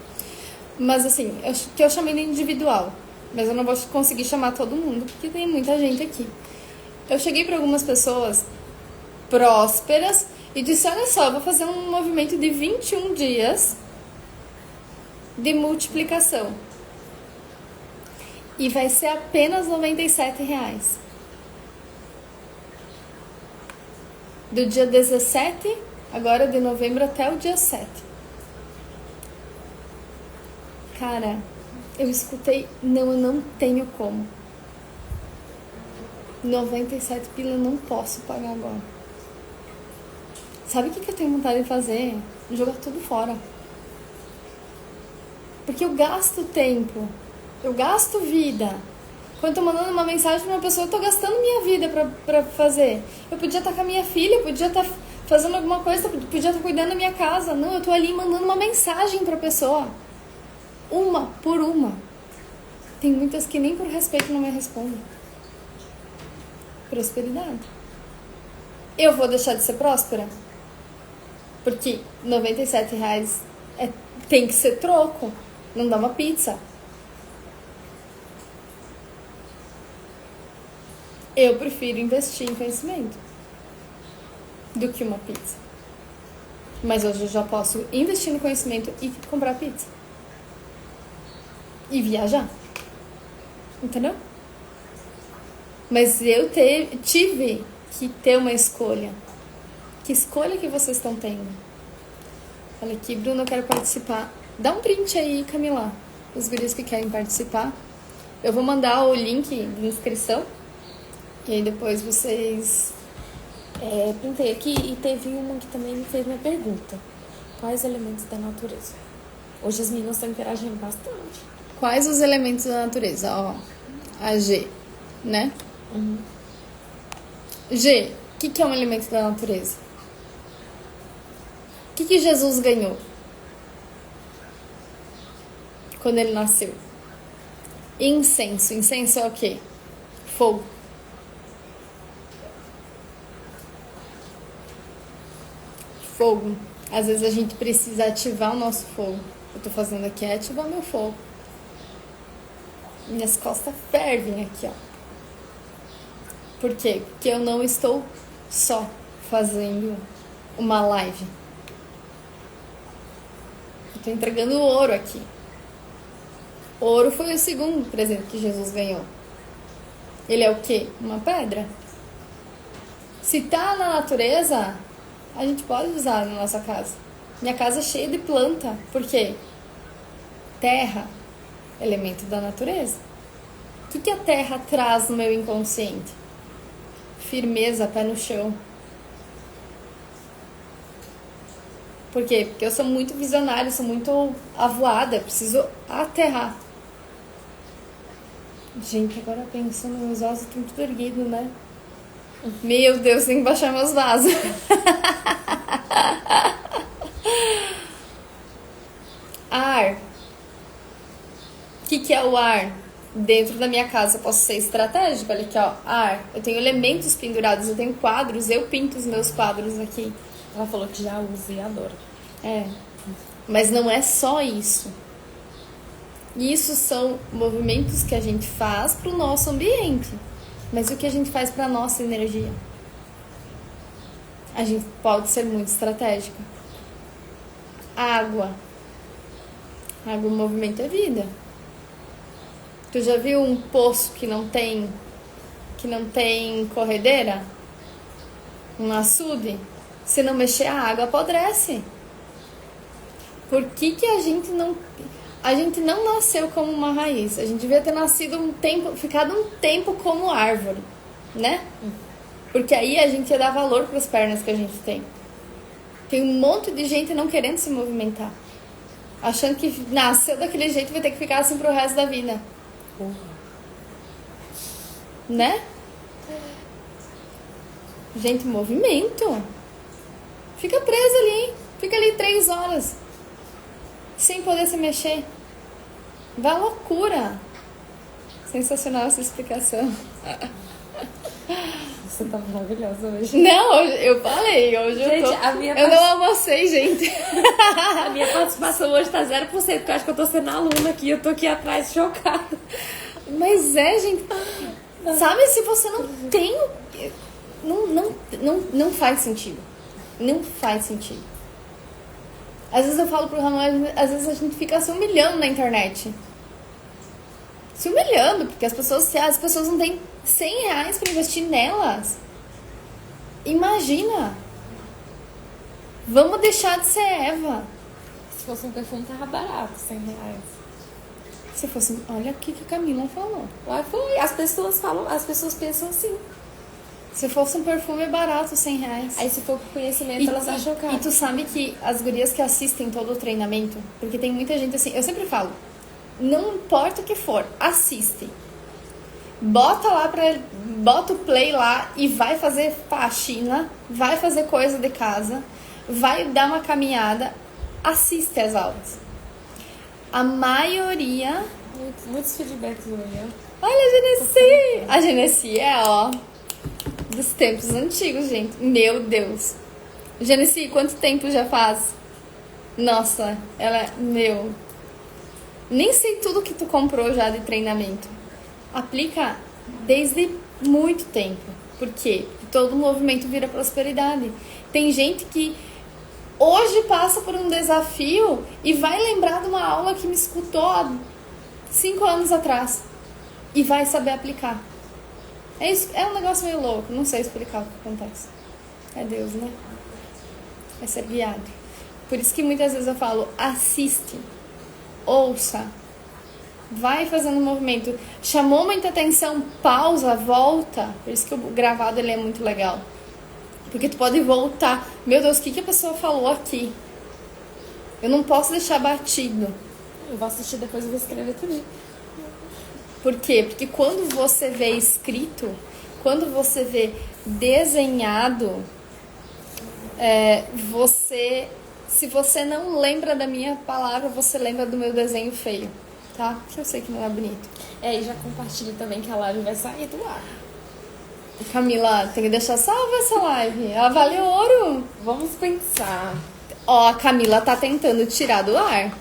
Mas assim, que eu chamei de individual. Mas eu não vou conseguir chamar todo mundo, porque tem muita gente aqui. Eu cheguei pra algumas pessoas prósperas e disse, olha só, eu vou fazer um movimento de 21 dias de multiplicação. E vai ser apenas R$97. Do dia 17, agora de novembro, até o dia 7. Cara, eu escutei, não, eu não tenho como. 97 pila eu não posso pagar agora. Sabe o que eu tenho vontade de fazer? Jogar tudo fora. Porque eu gasto tempo, eu gasto vida. Quando eu tô mandando uma mensagem pra uma pessoa, eu tô gastando minha vida pra fazer. Eu podia estar com a minha filha, eu podia estar fazendo alguma coisa, eu podia estar cuidando da minha casa. Não, eu tô ali mandando uma mensagem pra pessoa. Uma por uma. Tem muitas que nem por respeito não me respondem. Prosperidade. Eu vou deixar de ser próspera? Porque R$97 tem que ser troco. Não dá uma pizza. Eu prefiro investir em conhecimento do que uma pizza. Mas hoje eu já posso investir no conhecimento e comprar pizza. E viajar. Entendeu? Mas eu tive que ter uma escolha. Que escolha que vocês estão tendo? Olha aqui, Bruno, eu quero participar. Dá um print aí, Camila. Os guris que querem participar. Eu vou mandar o link de inscrição. E aí depois vocês... Printei aqui e teve uma que também me fez uma pergunta. Quais elementos da natureza? Hoje as meninas estão interagindo bastante. Quais os elementos da natureza? Ó, a G, né? Uhum. G, o que é um elemento da natureza? O que Jesus ganhou quando ele nasceu? Incenso. Incenso é o quê? Fogo. Fogo. Às vezes a gente precisa ativar o nosso fogo. Eu tô fazendo aqui é ativar meu fogo. Minhas costas fervem aqui, ó. Por quê? Porque eu não estou só fazendo uma live. Eu tô entregando ouro aqui. Ouro foi o segundo presente que Jesus ganhou. Ele é o quê? Uma pedra. Se tá na natureza, a gente pode usar na nossa casa. Minha casa é cheia de planta. Por quê? Terra, elemento da natureza. O que a terra traz no meu inconsciente? Firmeza, pé no chão. Por quê? Porque eu sou muito visionária, sou muito avoada, preciso aterrar. Gente, agora pensando, meus ossos estão tudo erguidos, né? Meu Deus, tem que baixar meus vasos. Ar. O que é o ar? Dentro da minha casa eu posso ser estratégico. Olha aqui, ó, ar. Eu tenho elementos pendurados, eu tenho quadros, eu pinto os meus quadros aqui. Ela falou que já usa e adora. Mas não é só isso. Isso são movimentos que a gente faz para o nosso ambiente. Mas o que a gente faz para a nossa energia? A gente pode ser muito estratégica. Água. Água, o movimento é vida. Tu já viu um poço que não tem corredeira? Um açude? Se não mexer, a água apodrece. Por que a gente não nasceu como uma raiz? A gente devia ter nascido ficado um tempo como árvore, né? Porque aí a gente ia dar valor para as pernas que a gente tem. Tem um monte de gente não querendo se movimentar, achando que nasceu daquele jeito e vai ter que ficar assim pro resto da vida. Né? Gente, movimento. Fica preso ali. Fica ali 3 horas. Sem poder se mexer. Vai à loucura. Sensacional essa explicação. Você tá maravilhosa hoje. Não, eu falei. Hoje gente, eu não almocei, gente. A minha participação hoje tá 0%, porque eu acho que eu tô sendo aluna aqui. Eu tô aqui atrás chocada. Mas gente... Sabe, se você não tem... Não faz sentido. Não faz sentido. Às vezes eu falo pro Ramon, às vezes a gente fica se humilhando na internet. Se humilhando, porque as pessoas não têm R$100 pra investir nelas. Imagina. Vamos deixar de ser Eva. Se fosse um perfume, tava barato, R$100. Se fosse... Olha o que a Camila falou. Lá foi. As pessoas pensam assim. Se fosse um perfume barato, R$100. Aí se for por conhecimento, elas acham caro. E tu sabe que as gurias que assistem todo o treinamento, porque tem muita gente assim, eu sempre falo, não importa o que for, assiste. Bota o play lá e vai fazer faxina, vai fazer coisa de casa, vai dar uma caminhada, assiste as aulas. A maioria... Muitos feedbacks hoje. Olha a Genesi! A Genesi é, ó... dos tempos antigos, gente. Meu Deus. Genesi, quanto tempo já faz? Nossa, nem sei tudo que tu comprou já de treinamento. Aplica desde muito tempo. Por quê? Porque todo movimento vira prosperidade. Tem gente que hoje passa por um desafio e vai lembrar de uma aula que me escutou há 5 anos atrás. E vai saber aplicar. É um negócio meio louco, não sei explicar o que acontece. É Deus, né? É ser guiado. Por isso que muitas vezes eu falo, assiste, ouça, vai fazendo movimento. Chamou muita atenção, pausa, volta. Por isso que o gravado ele é muito legal. Porque tu pode voltar. Meu Deus, o que a pessoa falou aqui? Eu não posso deixar batido. Eu vou assistir depois e vou escrever também. Por quê? Porque quando você vê escrito, quando você vê desenhado, se você não lembra da minha palavra, você lembra do meu desenho feio, tá? Que eu sei que não é bonito. E já compartilho também que a live vai sair do ar. Camila, tem que deixar salva essa live. Ela vale ouro. Vamos pensar. Ó, a Camila tá tentando tirar do ar.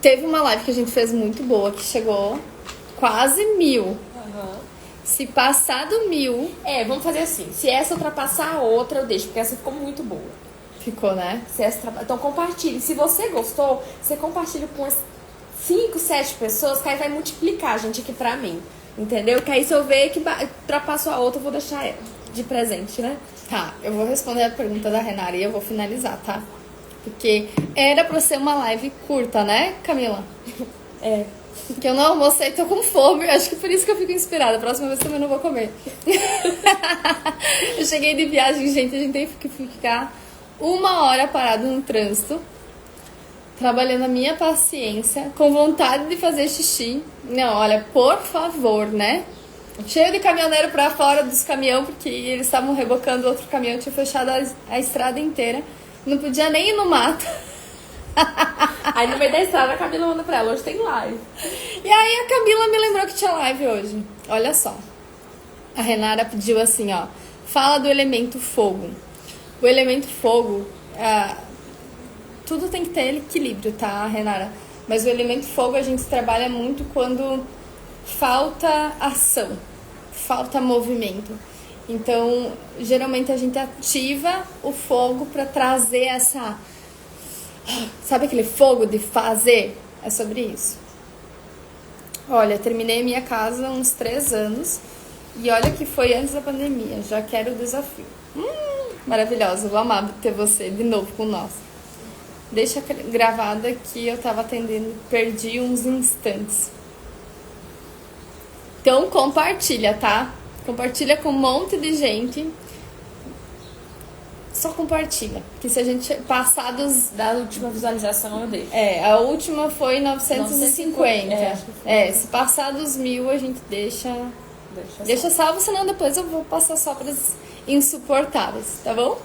Teve uma live que a gente fez muito boa, que chegou quase 1000. Uhum. Se passar do 1000... vamos fazer assim. Se essa ultrapassar a outra, eu deixo, porque essa ficou muito boa. Ficou, né? Então compartilhe. Se você gostou, você compartilha com as 5, 7 pessoas, que aí vai multiplicar, gente, aqui pra mim. Entendeu? Que aí se eu ver que ultrapassou a outra, eu vou deixar ela de presente, né? Tá, eu vou responder a pergunta da Renata e eu vou finalizar, tá? Porque era pra ser uma live curta, né, Camila? Porque eu não almocei, tô com fome. Acho que por isso que eu fico inspirada. A próxima vez também não vou comer. Eu cheguei de viagem, gente. A gente tem que ficar 1 hora parado no trânsito, trabalhando a minha paciência, com vontade de fazer xixi. Não, olha, por favor, né? Cheio de caminhoneiro pra fora dos caminhões, porque eles estavam rebocando outro caminhão, tinha fechado a estrada inteira. Não podia nem ir no mato. Aí no meio da estrada a Camila manda pra ela, hoje tem live. E aí a Camila me lembrou que tinha live hoje. Olha só. A Renata pediu assim, ó. Fala do elemento fogo. O elemento fogo, tudo tem que ter equilíbrio, tá, Renata? Mas o elemento fogo a gente trabalha muito quando falta ação, falta movimento. Então, geralmente a gente ativa o fogo para trazer essa... Sabe aquele fogo de fazer? É sobre isso. Olha, terminei minha casa há uns 3 anos. E olha que foi antes da pandemia. Já quero o desafio. Maravilhosa, vou amar ter você de novo com nós. Deixa gravada que eu tava atendendo, perdi uns instantes. Então compartilha, tá? Compartilha com um monte de gente. Só compartilha. Que se a gente passar da última visualização eu deixo. A última foi 950. Acho que foi. Se passar dos 1000 a gente deixa salvo, senão depois eu vou passar só para as insuportáveis, tá bom?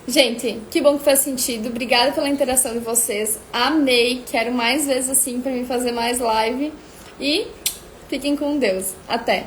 Gente, que bom que faz sentido. Obrigada pela interação de vocês. Amei. Quero mais vezes assim para mim fazer mais live. E fiquem com Deus. Até!